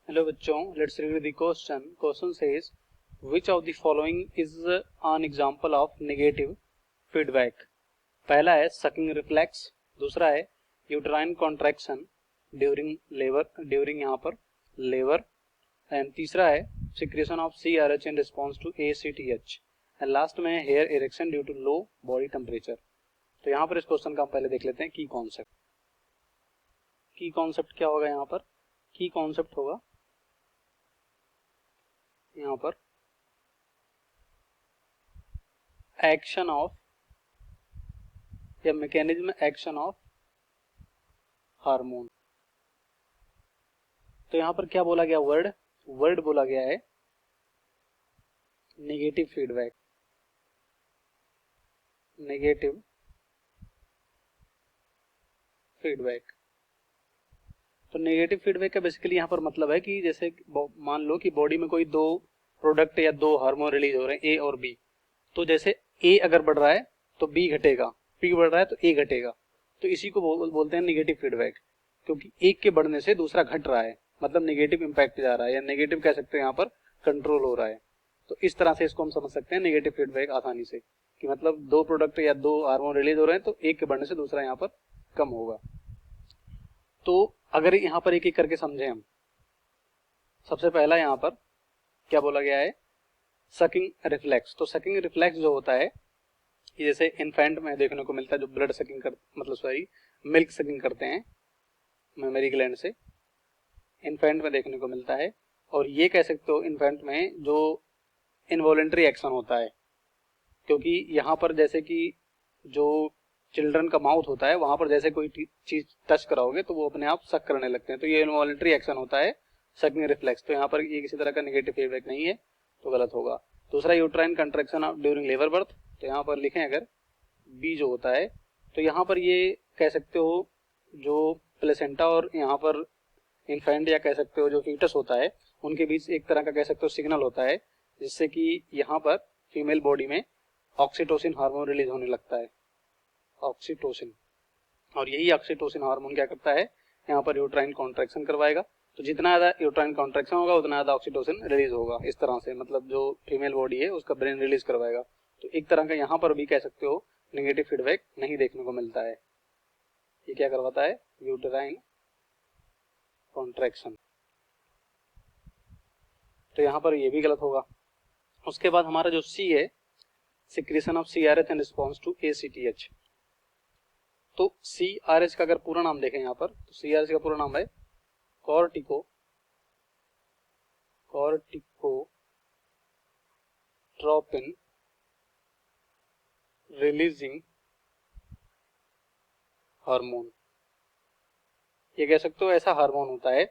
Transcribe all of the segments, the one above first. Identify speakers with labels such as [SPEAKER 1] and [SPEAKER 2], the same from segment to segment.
[SPEAKER 1] Hello बच्चों, let's read the question. Question says which of the following is an example of negative feedback. पहला है sucking reflex, दूसरा है uterine contraction during यहाँ पर labour, and तीसरा है secretion of CRH in response to ACTH, and last में hair erection due to low body temperature. तो यहाँ पर इस क्वेश्चन का हम पहले देख लेते हैं की कॉन्सेप्ट. की कॉन्सेप्ट क्या होगा? यहाँ पर की कॉन्सेप्ट होगा यहाँ पर एक्शन ऑफ या मैकेनिज्म एक्शन ऑफ हार्मोन. तो यहाँ पर क्या बोला गया? वर्ड बोला गया है नेगेटिव फीडबैक. Negative feedback. तो नेगेटिव फीडबैक का बेसिकली यहाँ पर मतलब है कि जैसे मान लो कि बॉडी में कोई दो प्रोडक्ट या दो हार्मोन रिलीज हो रहे हैं, ए और बी. तो जैसे ए अगर बढ़ रहा है तो बी घटेगा, बी बढ़ रहा है तो ए घटेगा. तो इसी को बोलते हैं नेगेटिव फीडबैक, क्योंकि एक के बढ़ने से दूसरा घट रहा है, मतलब नेगेटिव इंपैक्ट जा रहा है, या नेगेटिव कह सकते हैं यहाँ पर कंट्रोल हो रहा है. तो इस तरह से इसको हम समझ सकते हैं नेगेटिव फीडबैक आसानी से, कि मतलब दो प्रोडक्ट या दो हार्मोन रिलीज हो रहे हैं तो एक के बढ़ने से दूसरा यहाँ पर कम होगा. तो अगर यहाँ पर एक एक करके समझे हम, सबसे पहला यहाँ पर क्या बोला गया है? Sucking reflex. तो सकिंग रिफ्लेक्स जो होता है ये जैसे इन्फेंट में देखने को मिलता है, जो ब्लड सकिंग मिल्क सकिंग करते हैं मेमोरी ग्लैंड से, इन्फेंट में देखने को मिलता है. और ये कह सकते हो इन्फेंट में जो इनवॉलेंट्री एक्शन होता है, क्योंकि यहाँ पर जैसे कि जो चिल्ड्रन का माउथ होता है वहां पर जैसे कोई चीज टच कराओगे तो वो अपने आप सक करने लगते हैं, तो ये इनवॉलेंट्री एक्शन होता है सकिंग रिफ्लेक्स. तो यहाँ पर ये किसी तरह का नेगेटिव फीडबैक नहीं है, तो गलत होगा. दूसरा uterine contraction of during labour birth. तो यहाँ पर लिखें अगर बी जो होता है, तो यहाँ पर ये कह सकते हो जो प्लेसेंटा और यहाँ पर इन्फेंट या कह सकते हो जो फीटस होता है उनके बीच एक तरह का कह सकते हो सिग्नल होता है, जिससे कि यहाँ पर फीमेल बॉडी में ऑक्सीटोसिन हार्मोन रिलीज होने लगता है, ऑक्सीटोसिन. और यही ऑक्सीटोसिन हार्मोन क्या करता है? यहाँ पर यूट्राइन कॉन्ट्रैक्शन करवाएगा. तो जितना ज्यादा यूट्राइन कॉन्ट्रैक्शन होगा उतना ज्यादा ऑक्सीटोसिन रिलीज होगा. इस तरह से मतलब जो फीमेल बॉडी है उसका ब्रेन रिलीज करवाएगा. तो एक तरह का यहाँ पर भी कह सकते हो नेगेटिव फीडबैक नहीं देखने को मिलता है. ये क्या करवाता है? Uterine contraction. तो यहाँ पर ये भी गलत होगा. उसके बाद हमारा जो सी है, secretion of CRH in response to ACTH. तो CRH का अगर पूरा नाम देखें यहाँ पर, तो CRH का पूरा नाम है कॉर्टिकोट्रोपिन रिलीजिंग हार्मोन. ये कह सकते हो ऐसा हार्मोन होता है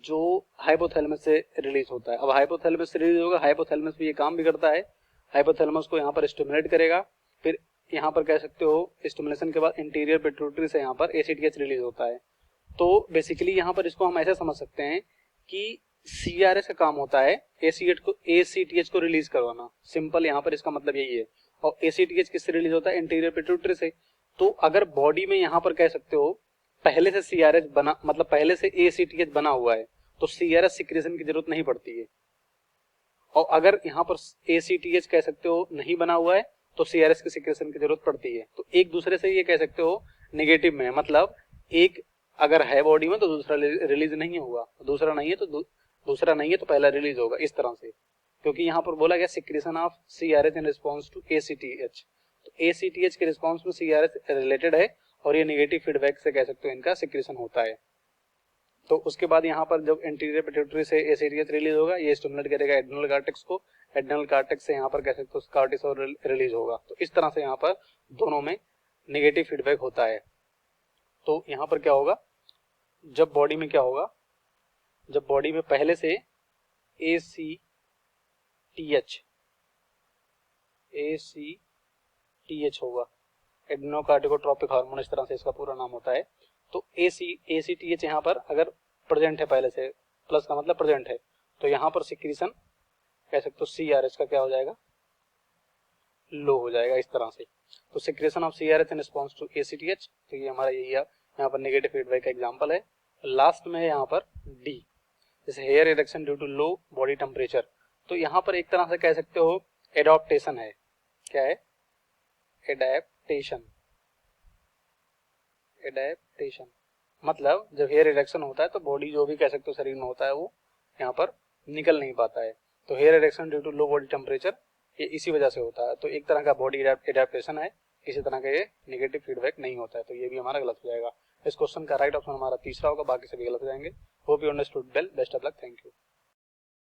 [SPEAKER 1] जो हाइपोथैलेमस से रिलीज होता है. अब हाइपोथैलेमस से रिलीज होगा, हाइपोथैलेमस भी ये काम भी करता है, हाइपोथैलेमस को यहाँ पर स्टिमुलेट करेगा. फिर यहाँ पर कह सकते हो स्टिमुलेशन के बाद इंटीरियर पिट्यूटरी से यहाँ पर ACTH रिलीज होता है. तो बेसिकली यहाँ पर इसको हम ऐसे समझ सकते हैं कि CRH का काम होता है ACTH को रिलीज करवाना. सिंपल यहाँ पर इसका मतलब यही है. और ACTH किससे रिलीज होता है? इंटीरियर पिट्यूटरी से. तो अगर बॉडी में यहाँ पर कह सकते हो पहले से CRH बना, मतलब पहले से ACTH बना हुआ है, तो CRH सिक्रेशन की जरूरत नहीं पड़ती है. और अगर यहाँ पर ACTH कह सकते हो नहीं बना हुआ है तो CRH की सिक्रेशन की जरूरत पड़ती है. तो एक दूसरे से ये कह सकते हो नेगेटिव में, मतलब एक अगर है बॉडी में तो दूसरा रिलीज नहीं होगा, दूसरा नहीं है तो पहला रिलीज होगा, इस तरह से. क्योंकि यहाँ पर बोला गया secretion of CRH in response to ACTH. तो ACTH के रिस्पॉन्स में CRH रिलेटेड है और ये नेगेटिव फीडबैक से कह सकते हो इनका सिक्रेशन होता है. तो उसके बाद यहाँ पर जब इंटीरियर पिट्यूटरी से ACTH रिलीज होगा, ये स्टिमुलेट करेगा एड्रिनल कॉर्टेक्स को, एड्रिनल कॉर्टेक्स से यहाँ पर कह सकते हो कॉर्टिसोल रिलीज होगा. तो इस तरह से यहाँ पर दोनों में नेगेटिव फीडबैक होता है. तो यहाँ पर क्या होगा, जब बॉडी में क्या होगा, जब बॉडी में पहले से ACTH होगा, एड्रिनोकार्टिकोट्रोपिक हार्मोन, इस तरह से इसका पूरा नाम होता है. तो ACTH यहाँ पर अगर प्रेजेंट है पहले से, प्लस का मतलब प्रेजेंट है, तो यहाँ पर सिक्रीशन कह सकते हो CRH का क्या हो जाएगा? लो हो जाएगा, इस तरह से. तो secretion of CRH in response to ACTH. तो ये हमारा यही यहाँ पर नेगेटिव फीडबैक का एग्जांपल है. लास्ट में है यहाँ पर D, जैसे hair erection due to low body temperature, तो यहाँ पर एक तरह से कह सकते हो एडॉप्टेशन है। क्या है? एडेप्टेशन। एडेप्टेशन मतलब जब हेयर इरेक्शन होता है तो बॉडी जो भी कह सकते हो शरीर में होता है वो यहाँ पर निकल नहीं पाता है। तो hair erection due to low body temperature ये इसी वजह से होता है। तो एक तरह का बॉडी एडेप्टेशन है, किसी तरह का ये नेगेटिव फीडबैक नहीं होता है। तो ये भी हमारा गलत हो जाएगा। इस क्वेश्चन का राइट ऑप्शन हमारा तीसरा होगा, बाकी सभी गलत हो जाएंगे। Hope you understood well, best of luck, thank you.